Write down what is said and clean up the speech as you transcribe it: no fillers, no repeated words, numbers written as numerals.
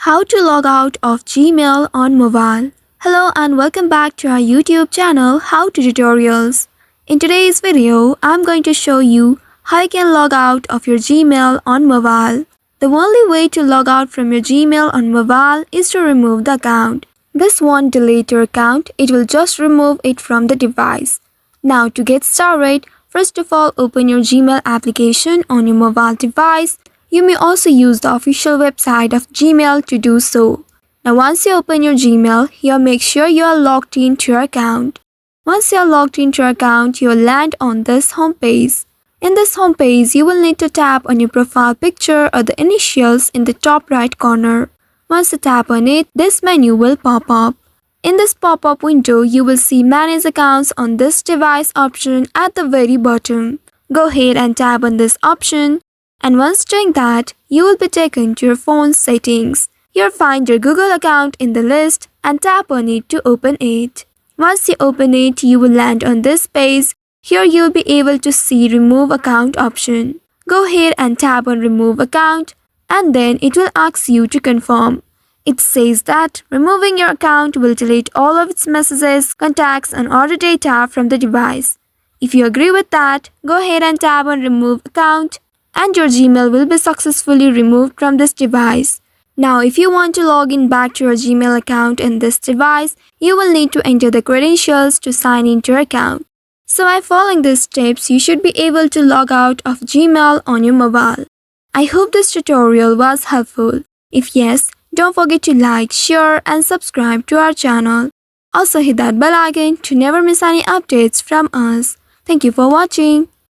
How to log out of Gmail on mobile. Hello and welcome back to our YouTube channel How to Tutorials. In today's video, I'm going to show you how you can log out of your Gmail on mobile. The only way to log out from your Gmail on mobile is to remove the account. This won't delete your account, it will just remove it from the device. Now to get started, first of all open your Gmail application on your mobile device. You may also use the official website of Gmail to do so. Now once you open your Gmail, here make sure you are logged into your account. Once you are logged into your account, you will land on this home page. In this home page, you will need to tap on your profile picture or the initials in the top right corner. Once you tap on it, this menu will pop up. In this pop-up window, you will see Manage Accounts on this device option at the very bottom. Go ahead and tap on this option. And once doing that, you will be taken to your phone settings. Here find your Google account in the list and tap on it to open it. Once you open it, you will land on this page. Here you will be able to see Remove Account option. Go ahead and tap on Remove Account and then it will ask you to confirm. It says that removing your account will delete all of its messages, contacts and other data from the device. If you agree with that, go ahead and tap on Remove Account and your Gmail will be successfully removed from this device. Now if you want to log in back to your Gmail account in this device, you will need to enter the credentials to sign into your account. So by following these steps, you should be able to log out of Gmail on your mobile. I hope this tutorial was helpful. If yes, don't forget to like, share and subscribe to our channel. Also hit that bell icon to never miss any updates from us. Thank you for watching.